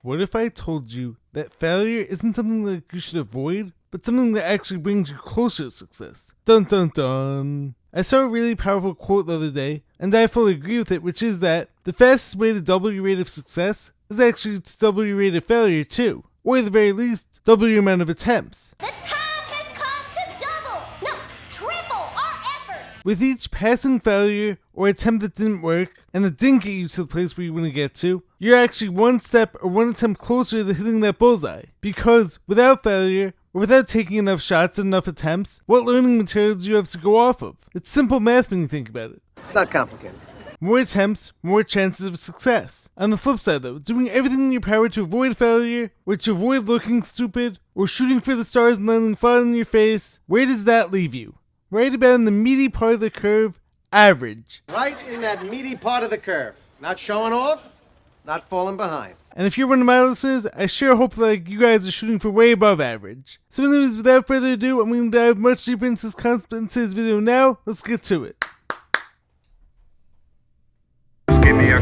What if I told you that failure isn't something that you should avoid, but something that actually brings you closer to success? Dun dun dun. I saw a really powerful quote the other day, and I fully agree with it, which is that the fastest way to double your rate of success is actually to double your rate of failure too, or at the very least, double your amount of attempts. The time has come to double, no, triple our efforts. With each passing failure or attempt that didn't work, and that didn't get you to the place where you want to get to, you're actually one step or one attempt closer to hitting that bullseye. Because without failure, or without taking enough shots and enough attempts, what learning material do you have to go off of? It's simple math when you think about it. It's not complicated. More attempts, more chances of success. On the flip side though, doing everything in your power to avoid failure, or to avoid looking stupid, or shooting for the stars and landing flat on your face, where does that leave you? Right about in the meaty part of the curve, average. Right in that meaty part of the curve. Not showing off, not falling behind. And if you're one of my listeners, I sure hope that you guys are shooting for way above average. So anyways, without further ado, I'm going to dive much deeper into this concept in today's video now. Let's get to it. Give me a...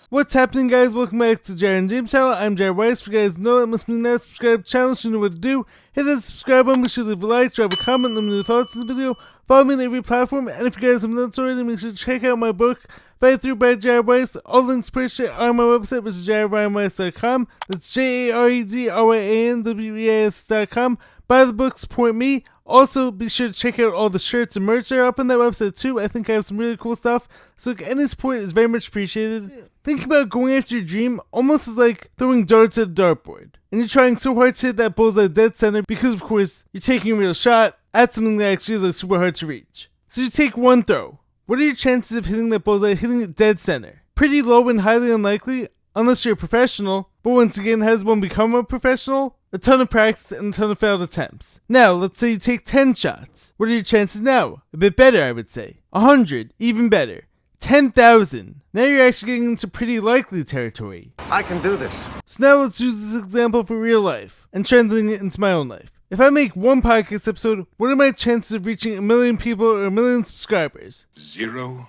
What's happening, guys? Welcome back to Jared and James channel. I'm Jared Weiss. If you guys know it must be now subscribe to the channel so you know what to do. Hit that subscribe button, make sure to leave a like, drop a comment, let me know your thoughts on this video. Follow me on every platform, and if you guys haven't done so already, make sure to check out my book, Fight Through by Jared Weiss. All links purchased are on my website, which is jaredryanweiss.com. That's JAREDRYANWEIS.com. Buy the book, support me. Also, be sure to check out all the shirts and merch that are up on that website too. I think I have some really cool stuff. So any support is very much appreciated. Think about going after your dream almost as like throwing darts at a dartboard. And you're trying so hard to hit that bullseye dead center because, of course, you're taking a real shot at something that actually is like super hard to reach. So you take one throw. What are your chances of hitting that bullseye, hitting it dead center? Pretty low and highly unlikely, unless you're a professional. But once again, has one become a professional? A ton of practice and a ton of failed attempts. Now, let's say you take 10 shots. What are your chances now? A bit better, I would say. 100, even better. 10,000. Now you're actually getting into pretty likely territory. I can do this. So now let's use this example for real life and translating it into my own life. If I make one podcast episode, what are my chances of reaching 1 million people or 1 million subscribers? 0.0.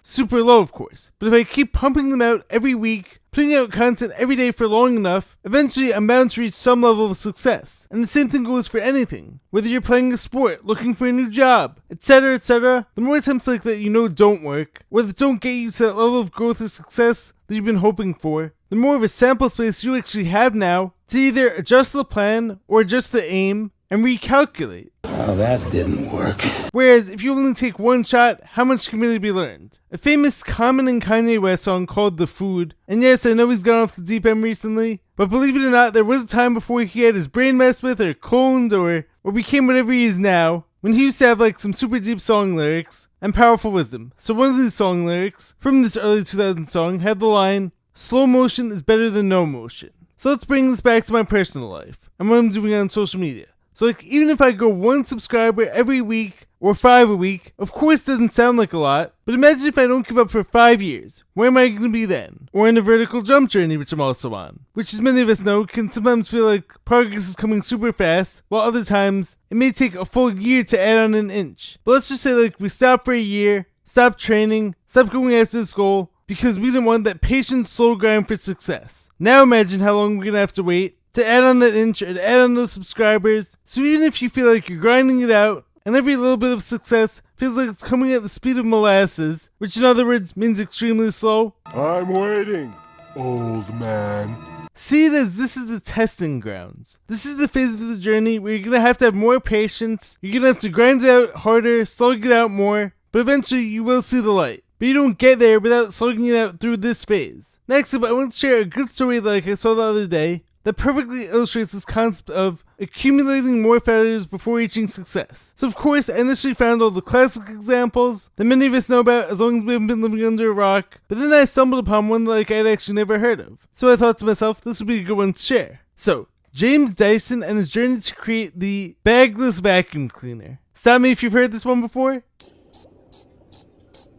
Super low, of course. But if I keep pumping them out every week, putting out content every day for long enough, eventually I'm bound to reach some level of success. And the same thing goes for anything. Whether you're playing a sport, looking for a new job, etc., the more attempts like that you know don't work, or that don't get you to that level of growth or success that you've been hoping for, the more of a sample space you actually have now to either adjust the plan or adjust the aim and recalculate. Oh, that didn't work. Whereas, if you only take one shot, how much can really be learned? A famous Common and Kanye West song called The Food, and yes, I know he's gone off the deep end recently, but believe it or not, there was a time before he had his brain messed with, or cloned, or became whatever he is now, when he used to have like some super deep song lyrics and powerful wisdom. So one of these song lyrics, from this early 2000 song, had the line, "Slow motion is better than no motion." So let's bring this back to my personal life, and what I'm doing on social media. So like, even if I go 1 subscriber every week, or 5 a week, of course it doesn't sound like a lot, but imagine if I don't give up for 5 years. Where am I going to be then? Or in a vertical jump journey, which I'm also on. Which, as many of us know, can sometimes feel like progress is coming super fast, while other times, it may take a full year to add on an inch. But let's just say like, we stop for a year, stop training, stop going after this goal, because we didn't want that patient, slow grind for success. Now imagine how long we're going to have to wait to add on that inch or to add on those subscribers. So even if you feel like you're grinding it out, and every little bit of success feels like it's coming at the speed of molasses, which in other words means extremely slow. I'm waiting, old man. See it as this is the testing grounds. This is the phase of the journey where you're going to have more patience, you're going to have to grind it out harder, slug it out more, but eventually you will see the light. But you don't get there without slugging it out through this phase. Next up, I want to share a good story that I saw the other day that perfectly illustrates this concept of accumulating more failures before reaching success. So of course, I initially found all the classic examples that many of us know about as long as we haven't been living under a rock, but then I stumbled upon one that I'd actually never heard of. So I thought to myself, this would be a good one to share. So, James Dyson and his journey to create the bagless vacuum cleaner. Stop me if you've heard this one before.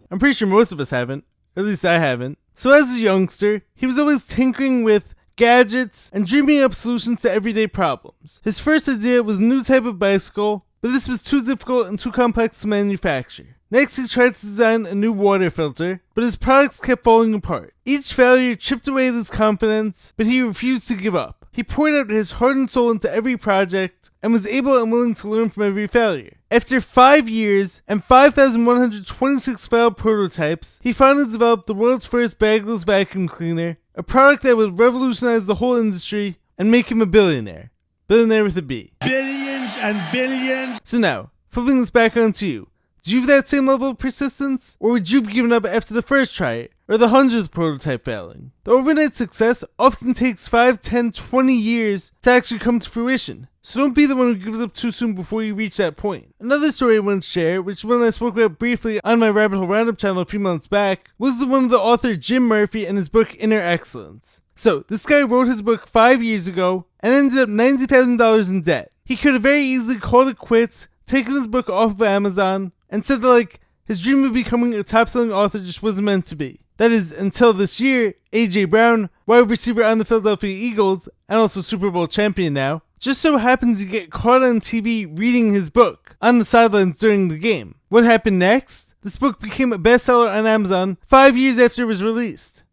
I'm pretty sure most of us haven't, or at least I haven't. So as a youngster, he was always tinkering with gadgets and dreaming up solutions to everyday problems. His first idea was a new type of bicycle, but this was too difficult and too complex to manufacture. Next, he tried to design a new water filter, but his products kept falling apart. Each failure chipped away at his confidence, but he refused to give up. He poured out his heart and soul into every project and was able and willing to learn from every failure. After 5 years and 5,126 failed prototypes, he finally developed the world's first bagless vacuum cleaner, a product that would revolutionize the whole industry and make him a billionaire. Billionaire with a B. Billions and billions. So now, flipping this back onto you. Do you have that same level of persistence? Or would you have given up after the first try, or the 100th prototype failing? The overnight success often takes 5, 10, 20 years to actually come to fruition. So don't be the one who gives up too soon before you reach that point. Another story I want to share, which one I spoke about briefly on my Rabbit Hole Roundup channel a few months back, was the one of the author Jim Murphy and his book Inner Excellence. So, this guy wrote his book 5 years ago and ended up $90,000 in debt. He could have very easily called it quits, taken his book off of Amazon, and said that his dream of becoming a top-selling author just wasn't meant to be. That is, until this year, A.J. Brown, wide receiver on the Philadelphia Eagles, and also Super Bowl champion now, just so happens to get caught on TV reading his book on the sidelines during the game. What happened next? This book became a bestseller on Amazon 5 years after it was released.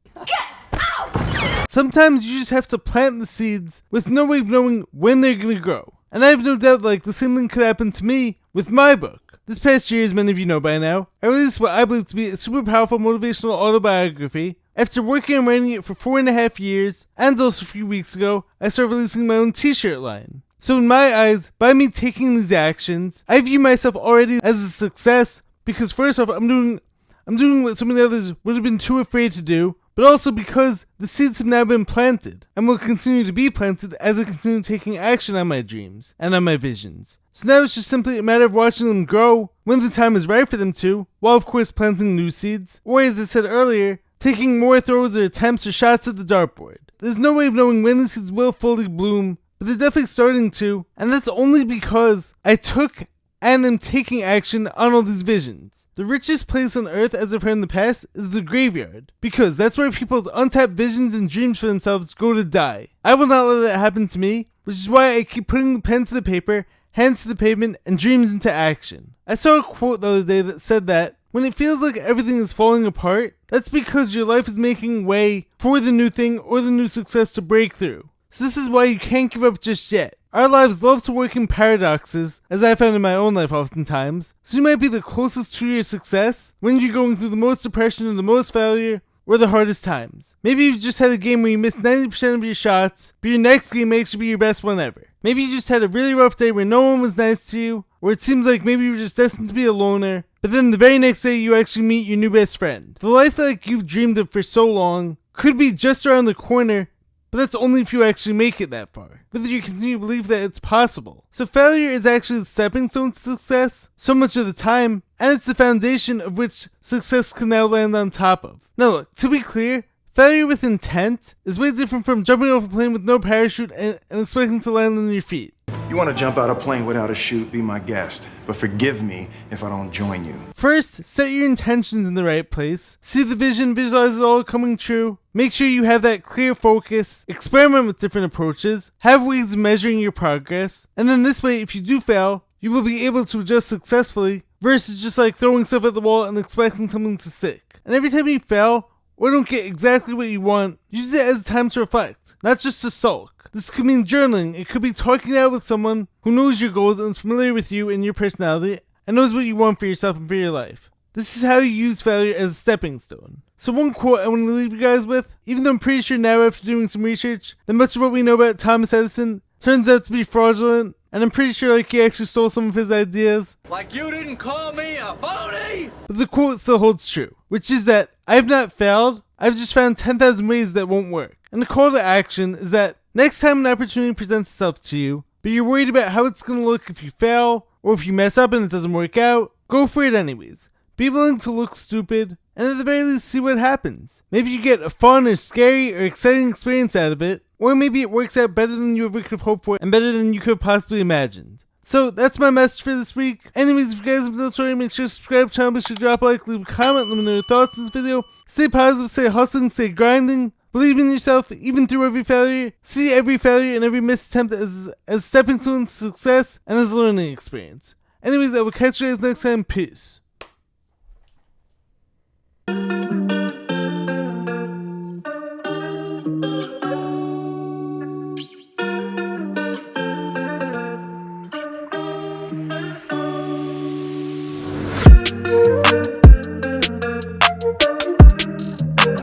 Sometimes you just have to plant the seeds with no way of knowing when they're going to grow. And I have no doubt the same thing could happen to me with my book. This past year, as many of you know by now, I released what I believe to be a super powerful motivational autobiography. After working on writing it for 4.5 years, and also a few weeks ago, I started releasing my own t-shirt line. So in my eyes, by me taking these actions, I view myself already as a success because first off, I'm doing what so many others would have been too afraid to do, but also because the seeds have now been planted and will continue to be planted as I continue taking action on my dreams and on my visions. So now it's just simply a matter of watching them grow when the time is right for them to, while of course planting new seeds, or as I said earlier, taking more throws or attempts or shots at the dartboard. There's no way of knowing when the seeds will fully bloom, but they're definitely starting to, and that's only because I took and am taking action on all these visions. The richest place on earth, as I've heard in the past, is the graveyard, because that's where people's untapped visions and dreams for themselves go to die. I will not let that happen to me, which is why I keep putting the pen to the paper, hands to the pavement, and dreams into action. I saw a quote the other day that said that, when it feels like everything is falling apart, that's because your life is making way for the new thing or the new success to break through. So this is why you can't give up just yet. Our lives love to work in paradoxes, as I found in my own life oftentimes, so you might be the closest to your success when you're going through the most depression or the most failure or the hardest times. Maybe you've just had a game where you missed 90% of your shots, but your next game may actually be your best one ever. Maybe you just had a really rough day where no one was nice to you, or it seems like maybe you were just destined to be a loner, but then the very next day you actually meet your new best friend. The life that you've dreamed of for so long could be just around the corner, but that's only if you actually make it that far. Whether you continue to believe that it's possible. So failure is actually the stepping stone to success so much of the time, and it's the foundation of which success can now land on top of. Now look, to be clear, failure with intent is way different from jumping off a plane with no parachute and expecting to land on your feet. You want to jump out a plane without a chute, be my guest. But forgive me if I don't join you. First, set your intentions in the right place. See the vision, visualize it all coming true. Make sure you have that clear focus. Experiment with different approaches. Have ways of measuring your progress. And then this way, if you do fail, you will be able to adjust successfully versus just throwing stuff at the wall and expecting something to stick. And every time you fail or don't get exactly what you want, use it as a time to reflect, not just to sulk. This could mean journaling. It could be talking out with someone who knows your goals and is familiar with you and your personality and knows what you want for yourself and for your life. This is how you use failure as a stepping stone. So one quote I want to leave you guys with, even though I'm pretty sure now after doing some research that much of what we know about Thomas Edison turns out to be fraudulent, and I'm pretty sure he actually stole some of his ideas. Like you didn't call me a phony! But the quote still holds true, which is that I've not failed, I've just found 10,000 ways that won't work. And the call to action is that next time an opportunity presents itself to you, but you're worried about how it's going to look if you fail, or if you mess up and it doesn't work out, go for it anyways. Be willing to look stupid, and at the very least see what happens. Maybe you get a fun or scary or exciting experience out of it, or maybe it works out better than you ever could have hoped for and better than you could have possibly imagined. So that's my message for this week. Anyways, if you guys have no story, make sure to subscribe to the channel, be sure to drop a like, leave a comment, let me know your thoughts on this video. Stay positive, stay hustling, stay grinding. Believe in yourself, even through every failure. See every failure and every missed attempt as a stepping stone to success and as a learning experience. Anyways, I will catch you guys next time. Peace.